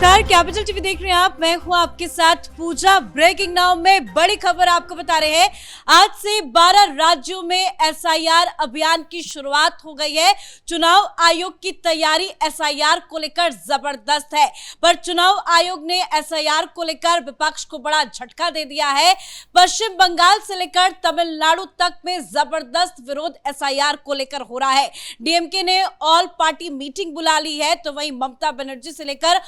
नमस्कार, capital TV देख रहे हैं आप। मैं हूं आपके साथ पूजा। ब्रेकिंग नाउ में बड़ी खबर आपको बता रहे हैं। आज से 12 राज्यों में एसआईआर अभियान की शुरुआत हो गई है। चुनाव आयोग की तैयारी एसआईआर को लेकर जबरदस्त है, पर चुनाव आयोग ने एसआईआर को लेकर विपक्ष को बड़ा झटका दे दिया है। पश्चिम बंगाल से लेकर तमिलनाडु तक में जबरदस्त विरोध एसआईआर को लेकर हो रहा है। डीएमके ने ऑल पार्टी मीटिंग बुला ली है, तो वहीं ममता बनर्जी से लेकर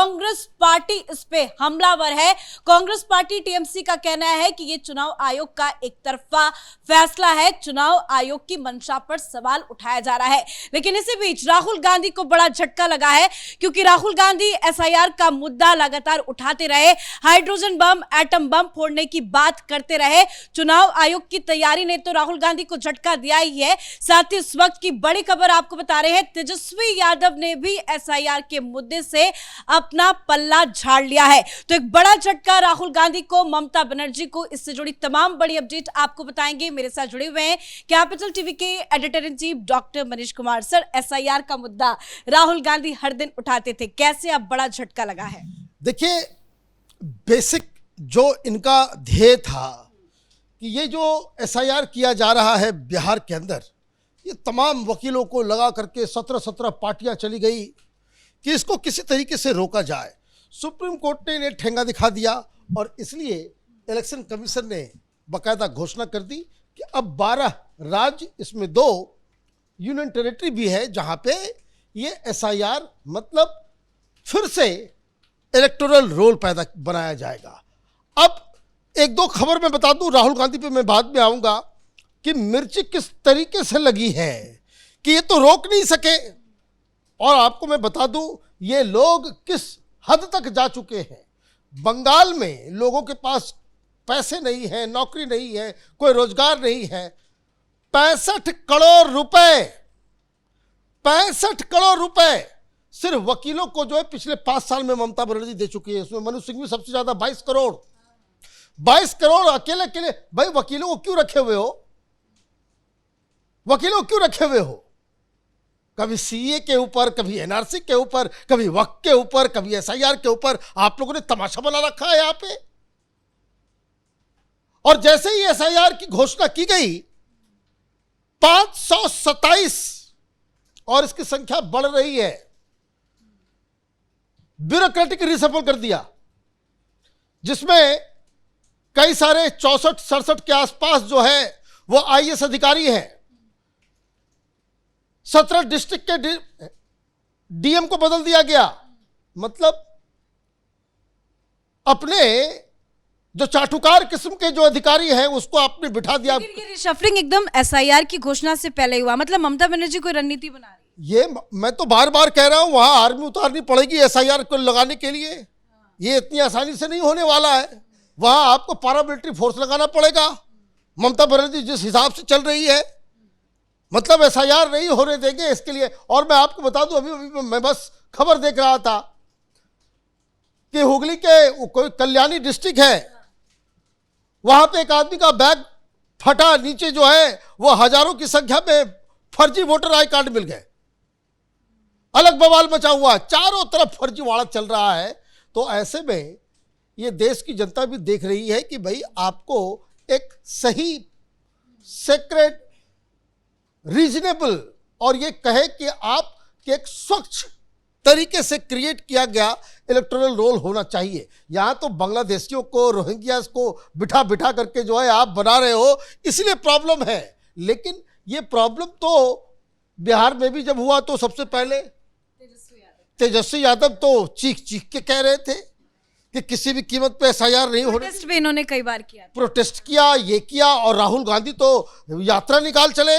कांग्रेस पार्टी इस पे हमलावर है। कांग्रेस पार्टी टीएमसी का कहना है कि ये चुनाव आयोग का एक तरफा फैसला है। चुनाव आयोग की मंशा पर सवाल उठाया जा रहा है। लेकिन इसी बीच राहुल गांधी को बड़ा झटका लगा है, क्योंकि राहुल गांधी एसआईआर का मुद्दा लगातार उठाते रहे, हाइड्रोजन बम, एटम बम फोड़ने की बात करते रहे। चुनाव आयोग की तैयारी ने तो राहुल गांधी को झटका दिया ही है। साथ ही इस वक्त की बड़ी खबर आपको बता रहे हैं, तेजस्वी यादव ने भी एसआईआर के मुद्दे से अपना पल्ला झाड़ लिया है। तो एक बड़ा झटका राहुल गांधी को, ममता बनर्जी को। इससे जुड़ी तमाम बड़ी अपडेट आपको बताएंगे। मेरे साथ जुड़े हुए हैं कैपिटल टीवी के editor in chief doctor Manish Kumar. Sir, SIR का मुद्दा राहुल गांधी हर दिन उठाते थे, कैसे अब बड़ा झटका लगा है? देखिए, बेसिक जो इनका ध्येय था कि ये जो एसआईआर किया जा रहा है बिहार के अंदर, ये तमाम वकीलों को लगा करके 17 पार्टियां चली गई कि इसको किसी तरीके से रोका जाए। सुप्रीम कोर्ट ने इन्हें ठेंगा दिखा दिया और इसलिए इलेक्शन कमीशन ने बाकायदा घोषणा कर दी कि अब 12 राज्य, इसमें 2 यूनियन टेरिटरी भी है, जहां पे ये एसआईआर मतलब फिर से इलेक्टोरल रोल पैदा बनाया जाएगा। अब एक दो खबर मैं बता दूं, राहुल गांधी पे मैं बाद में आऊंगा, कि मिर्ची किस तरीके से लगी है कि ये तो रोक नहीं सके। और आपको मैं बता दूं, ये लोग किस हद तक जा चुके हैं। बंगाल में लोगों के पास पैसे नहीं है, नौकरी नहीं है, कोई रोजगार नहीं है। 65 करोड़ रुपए, 65 करोड़ रुपए सिर्फ वकीलों को जो है पिछले 5 साल में ममता बनर्जी दे चुकी है। उसमें मनु सिंह भी सबसे ज्यादा 22 करोड़, 22 करोड़ अकेले अकेले। भाई, वकीलों को क्यों रखे हुए हो? वकीलों को क्यों रखे हुए हो? कभी सीए के ऊपर, कभी एनआरसी के ऊपर, कभी वक्त के ऊपर, कभी एसआईआर के ऊपर। आप लोगों ने तमाशा बना रखा है यहां पे। और जैसे ही एसआईआर की घोषणा की गई, 527 और इसकी संख्या बढ़ रही है। ब्यूरोक्रेटिक रिसफल कर दिया, जिसमें कई सारे 64-67 के आसपास जो है वो आईएएस अधिकारी हैं। 17 डिस्ट्रिक्ट के डीएम को बदल दिया गया। मतलब अपने जो चाटुकार किस्म के जो अधिकारी हैं उसको आपने बिठा दिया। ये रिशफलिंग एकदम एसआईआर की घोषणा से पहले हुआ, मतलब ममता बनर्जी कोई रणनीति बना रही है। ये मैं तो बार बार कह रहा हूं, वहां आर्मी उतारनी पड़ेगी एसआईआर को लगाने के लिए। ये इतनी आसानी से नहीं होने वाला है। वहां आपको पैरामिलिट्री फोर्स लगाना पड़ेगा। ममता बनर्जी जिस हिसाब से चल रही है, मतलब एसआईआर नहीं होने देंगे इसके लिए। और मैं आपको बता दूं, अभी मैं बस खबर देख रहा था कि हुगली के कोई कल्याणी डिस्ट्रिक्ट है, वहां पे एक आदमी का बैग फटा, नीचे जो है वो हजारों की संख्या में फर्जी वोटर आई कार्ड मिल गए। अलग बवाल मचा हुआ, चारों तरफ फर्जीवाड़ा चल रहा है। तो ऐसे में ये देश की जनता भी देख रही है कि भाई, आपको एक सही, सेक्रेट, रीजनेबल और ये कहे कि आप एक स्वच्छ तरीके से क्रिएट किया गया इलेक्टोरल रोल होना चाहिए। यहां तो बांग्लादेशियों को, रोहिंग्यास को बिठा बिठा करके जो है आप बना रहे हो, इसलिए प्रॉब्लम है। लेकिन ये प्रॉब्लम तो बिहार में भी जब हुआ तो सबसे पहले तेजस्वी यादव तो चीख चीख के कह रहे थे कि किसी भी कीमत पे एसआईआर नहीं होने। प्रोटेस्ट भी इन्होंने कई बार किया, प्रोटेस्ट किया, ये किया। और राहुल गांधी तो यात्रा निकाल चले,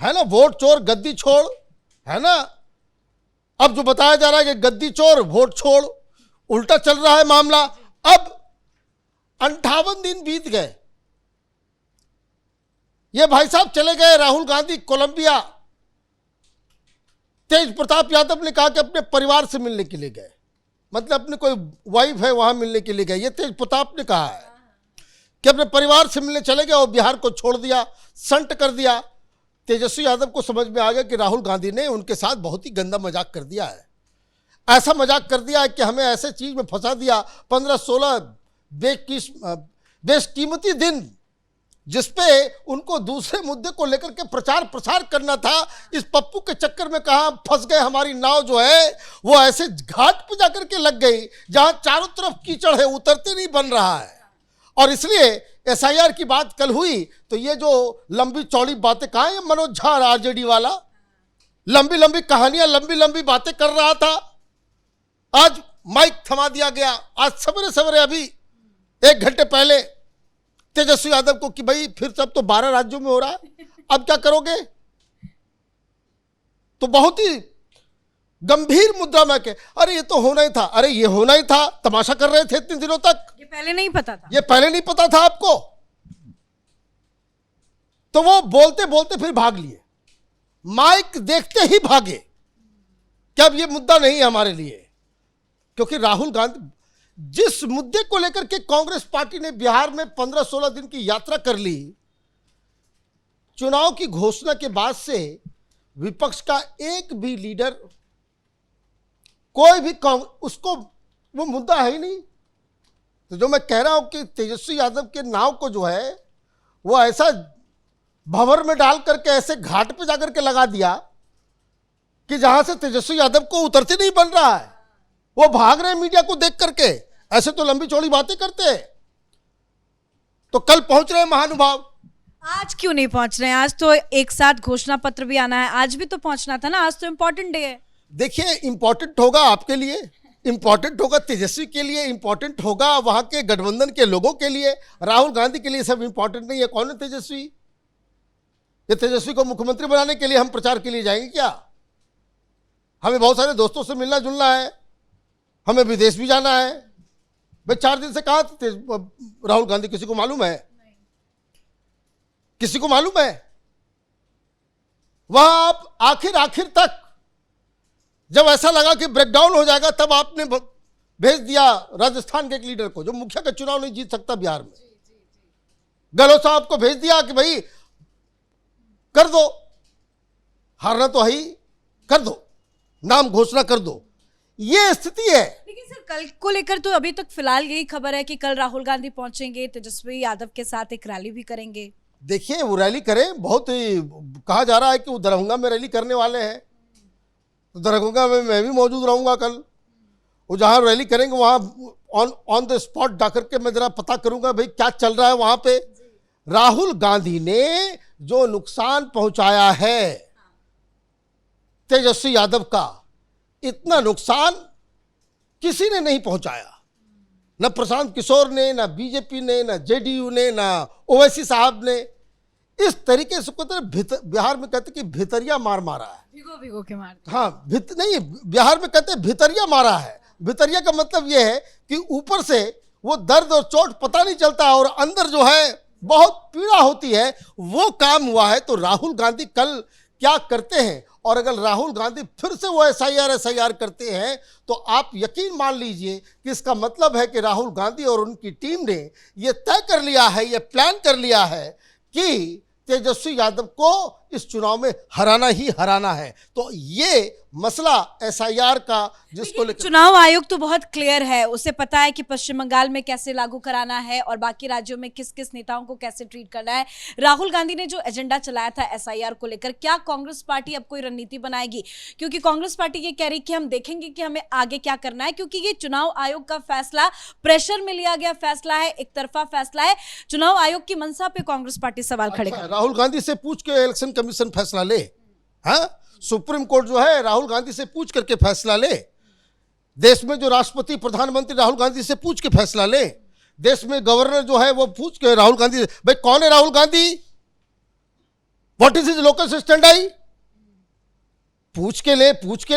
है ना, वोट चोर गद्दी छोड़, है ना। अब जो बताया जा रहा है कि गद्दी चोर वोट छोड़, उल्टा चल रहा है मामला। अब 58 दिन बीत गए, ये भाई साहब चले गए राहुल गांधी कोलंबिया। तेज प्रताप यादव ने कहा कि अपने परिवार से मिलने के लिए गए, मतलब अपने कोई वाइफ है वहां मिलने के लिए गए। ये तेज प्रताप ने कहा है कि अपने परिवार से मिलने चले गए और बिहार को छोड़ दिया, संट कर दिया। तेजस्वी यादव को समझ में आ गया कि राहुल गांधी ने उनके साथ बहुत ही गंदा मजाक कर दिया है। ऐसा मजाक कर दिया कि हमें ऐसे चीज में फंसा दिया। 15-16 बेशकीमती दिन जिसपे उनको दूसरे मुद्दे को लेकर के प्रचार प्रसार करना था, इस पप्पू के चक्कर में कहां फंस गए। हमारी नाव जो है वो ऐसे घाट पे जाकर के लग गई जहां चारों तरफ कीचड़ है, उतरते नहीं बन रहा है। और इसलिए एसआईआर की बात कल हुई तो ये जो लंबी चौड़ी बातें, कहां है मनोज झा आरजेडी वाला, लंबी लंबी कहानियां, लंबी लंबी बातें कर रहा था। आज माइक थमा दिया गया। आज सवेरे सवेरे अभी 1 घंटे पहले तेजस्वी यादव को कि भाई फिर सब तो 12 राज्यों में हो रहा है, अब क्या करोगे। तो बहुत ही गंभीर मुद्दा में के अरे ये तो होना ही था, अरे ये होना ही था, तमाशा कर रहे थे इतने दिनों तक। ये पहले नहीं पता था, ये पहले नहीं पता था आपको। तो वो बोलते बोलते फिर भाग लिए, माइक देखते ही भागे कि अब ये मुद्दा नहीं है हमारे लिए। क्योंकि राहुल गांधी जिस मुद्दे को लेकर के कांग्रेस पार्टी ने बिहार में 15-16 दिन की यात्रा कर ली, चुनाव की घोषणा के बाद से विपक्ष का एक भी लीडर, कोई भी उसको वो मुद्दा है ही नहीं। तो जो मैं कह रहा हूं कि तेजस्वी यादव के नाव को जो है वो ऐसा भंवर में डाल करके ऐसे घाट पे जाकर के लगा दिया कि जहां से तेजस्वी यादव को उतरते नहीं बन रहा है। वो भाग रहे हैं मीडिया को देख करके, ऐसे तो लंबी चौड़ी बातें करते हैं। तो कल पहुंच रहे हैं महानुभाव, आज क्यों नहीं पहुंच रहे हैं? आज तो एक साथ घोषणा पत्र भी आना है, आज भी तो पहुंचना था ना, आज तो इंपॉर्टेंट डे है। देखिए इंपॉर्टेंट होगा आपके लिए, इंपॉर्टेंट होगा तेजस्वी के लिए, इंपॉर्टेंट होगा वहां के गठबंधन के लोगों के लिए। राहुल गांधी के लिए सब इंपॉर्टेंट नहीं है। कौन है तेजस्वी? ये तेजस्वी को मुख्यमंत्री बनाने के लिए हम प्रचार के लिए जाएंगे क्या? हमें बहुत सारे दोस्तों से मिलना जुलना है, हमें विदेश भी जाना है। भाई 4 दिन से कहा राहुल गांधी, किसी को मालूम है? किसी को मालूम है? वहां आप आखिर तक जब ऐसा लगा कि ब्रेकडाउन हो जाएगा तब आपने भेज दिया राजस्थान के एक लीडर को जो मुखिया का चुनाव नहीं जीत सकता बिहार में, गहलोत साहब को भेज दिया कि भाई कर दो, हारना तो है ही, कर दो, नाम घोषणा कर दो। ये स्थिति है। लेकिन सर कल को लेकर तो अभी तक फिलहाल यही खबर है कि कल राहुल गांधी पहुंचेंगे, तेजस्वी यादव के साथ एक रैली भी करेंगे। देखिए वो रैली करें, बहुत ही कहा जा रहा है कि वो दरभंगा में रैली करने वाले हैं। तो दरभंगा में मैं भी मौजूद रहूंगा कल। वो जहां रैली करेंगे वहां ऑन द स्पॉट जाकर के मैं जरा पता करूंगा भाई क्या चल रहा है वहां पे। राहुल गांधी ने जो नुकसान पहुंचाया है तेजस्वी यादव का, इतना नुकसान किसी ने नहीं पहुंचाया। न प्रशांत किशोर ने, न बीजेपी ने, न जेडीयू ने, न ओवैसी साहब ने। इस तरीके से बिहार में कहते कि भितरिया मार मारा है, भिगो के मार। हाँ नहीं, बिहार में कहते भितरिया मारा है। भितरिया का मतलब यह है कि ऊपर से वो दर्द और चोट पता नहीं चलता और अंदर जो है बहुत पीड़ा होती है, वो काम हुआ है। तो राहुल गांधी कल क्या करते हैं, और अगर राहुल गांधी फिर से वो एसआईआर करते हैं तो आप यकीन मान लीजिए कि इसका मतलब है कि राहुल गांधी और उनकी टीम ने ये तय कर लिया है, ये प्लान कर लिया है कि तेजस्वी यादव को इस चुनाव में हराना ही हराना है। तो ये मसला एसआईआर का जिसको चुनाव आयोग तो बहुत क्लियर है, उसे पता है कि पश्चिम बंगाल में कैसे लागू कराना है और बाकी राज्यों में किस किस नेताओं को कैसे ट्रीट करना है। राहुल गांधी ने जो एजेंडा चलाया था एसआईआर को लेकर, क्या कांग्रेस पार्टी अब कोई रणनीति बनाएगी? क्योंकि कांग्रेस पार्टी ये कह रही कि हम देखेंगे कि हमें आगे क्या करना है, क्योंकि ये चुनाव आयोग का फैसला प्रेशर में लिया गया फैसला है, एक तरफा फैसला है। चुनाव आयोग की मंशा पे कांग्रेस पार्टी सवाल खड़े कर। राहुल गांधी से पूछ के इलेक्शन कमीशन फैसला ले, हाँ सुप्रीम कोर्ट जो है राहुल गांधी से पूछ करके फैसला ले। देश में जो राष्ट्रपति प्रधानमंत्री राहुल गांधी से पूछ के फैसला ले। देश में गवर्नर जो है वो पूछ के राहुल गांधी से, भाई कौन है Rahul Gandhi, what is his local stand आई, पूछ के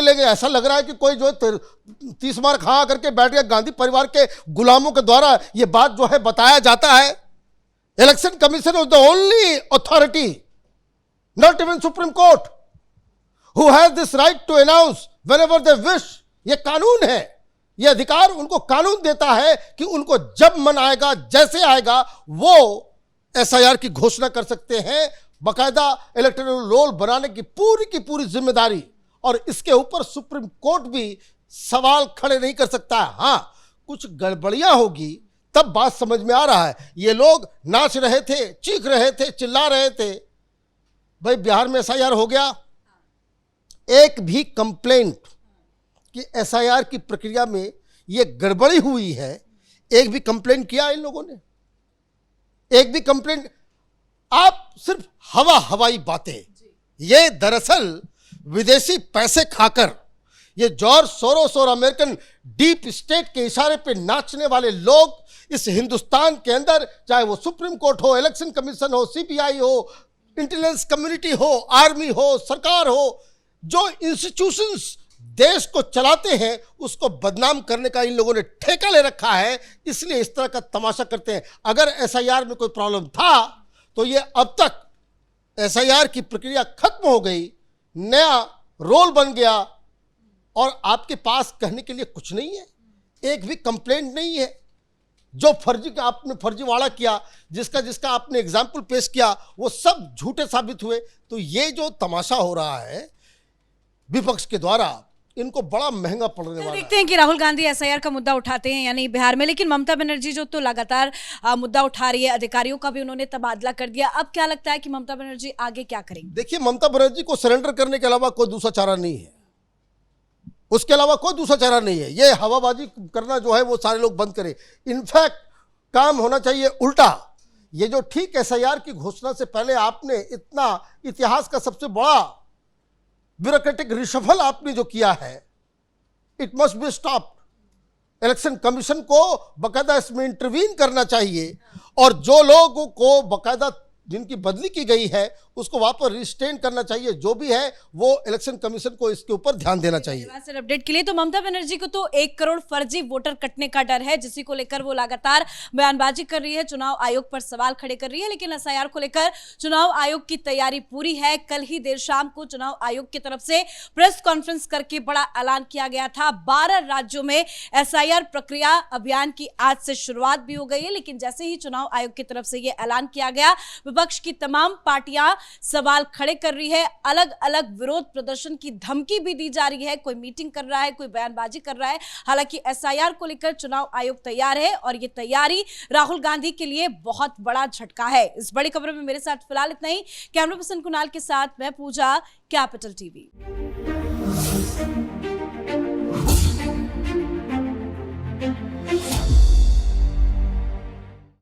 लेंगे। ऐसा लग रहा है कि कोई जो 30 मार खा करके बैठ गया, गांधी परिवार के गुलामों के द्वारा ये बात जो है बताया जाता है। Election commission is the only authority, not even supreme court, who has this right to announce whenever they wish। ये कानून है, ये अधिकार उनको कानून देता है कि उनको जब मन आएगा, जैसे आएगा, वो एसआईआर की घोषणा कर सकते हैं। बाकायदा इलेक्टोरल रोल बनाने की पूरी जिम्मेदारी, और इसके ऊपर सुप्रीम कोर्ट भी सवाल खड़े नहीं कर सकता है। हाँ, कुछ गड़बड़ियां होगी तब बात समझ में आ रहा है। ये लोग नाच रहे थे, चीख रहे थे, चिल्ला रहे थे। भाई बिहार में एसआईआर हो गया, एक भी कंप्लेंट कि एसआईआर की प्रक्रिया में ये गड़बड़ी हुई है, एक भी कंप्लेंट किया इन लोगों ने? एक भी कंप्लेंट? आप सिर्फ हवाई बातें। ये दरअसल विदेशी पैसे खाकर ये जॉर्ज सोरोस और अमेरिकन डीप स्टेट के इशारे पे नाचने वाले लोग इस हिंदुस्तान के अंदर, चाहे वो सुप्रीम कोर्ट हो, इलेक्शन कमीशन हो, सीबीआई हो, इंटेलिजेंस कम्युनिटी हो, आर्मी हो, सरकार हो, जो इंस्टीट्यूशंस देश को चलाते हैं उसको बदनाम करने का इन लोगों ने ठेका ले रखा है। इसलिए इस तरह का तमाशा करते हैं। अगर एसआईआर में कोई प्रॉब्लम था तो ये अब तक एसआईआर की प्रक्रिया खत्म हो गई, नया रोल बन गया और आपके पास कहने के लिए कुछ नहीं है, एक भी कंप्लेंट नहीं है। जो फर्जी का आपने फर्जीवाड़ा किया, जिसका आपने एग्जाम्पल पेश किया, वो सब झूठे साबित हुए। तो ये जो तमाशा हो रहा है विपक्ष के द्वारा, इनको बड़ा महंगा पड़ने वाला है। देखते हैं कि राहुल गांधी एसआईआर का मुद्दा उठाते हैं या नहीं बिहार में, लेकिन ममता बनर्जी जो तो लगातार मुद्दा उठा रही है, अधिकारियों का भी उन्होंने तबादला कर दिया। अब क्या लगता है कि ममता बनर्जी आगे क्या करेंगी? देखिए, ममता बनर्जी को सरेंडर करने के अलावा कोई दूसरा चारा नहीं है, उसके अलावा कोई दूसरा चारा नहीं है। ये हवाबाजी करना जो है वो सारे लोग बंद करें। इनफैक्ट काम होना चाहिए उल्टा। ये जो ठीक एसआईआर की घोषणा से पहले आपने इतना इतिहास का सबसे बड़ा ब्यूरोक्रेटिक रिशफल आपने जो किया है, it must be stopped. Election commission को बकायदा इसमें इंटरवीन करना चाहिए और जो लोगों को बकायदा जिनकी बदली की गई है उसको वापस रिस्टेन करना चाहिए। जो भी है वो इलेक्शन कमीशन को इसके ऊपर ध्यान देना चाहिए। सर, अपडेट के लिए तो ममता बनर्जी को तो 1 करोड़ फर्जी वोटर कटने का डर है, जिसी को लेकर वो लगातार बयानबाजी कर रही है, चुनाव आयोग पर सवाल खड़े कर रही है। लेकिन एसआईआर को लेकर चुनाव आयोग की तैयारी पूरी है। कल ही देर शाम को चुनाव आयोग की तरफ से प्रेस कॉन्फ्रेंस करके बड़ा ऐलान किया गया था। 12 राज्यों में एसआईआर प्रक्रिया अभियान की आज से शुरुआत भी हो गई है। लेकिन जैसे ही चुनाव आयोग की तरफ से यह ऐलान किया गया, विपक्ष की तमाम पार्टियां सवाल खड़े कर रही है, अलग अलग विरोध प्रदर्शन की धमकी भी दी जा रही है। कोई मीटिंग कर रहा है, कोई बयानबाजी कर रहा है। हालांकि एसआईआर को लेकर चुनाव आयोग तैयार है और ये तैयारी राहुल गांधी के लिए बहुत बड़ा झटका है। इस बड़ी खबर में मेरे साथ फिलहाल इतना ही। कैमरा पर्सन कुणाल के साथ मैं पूजा, कैपिटल टीवी।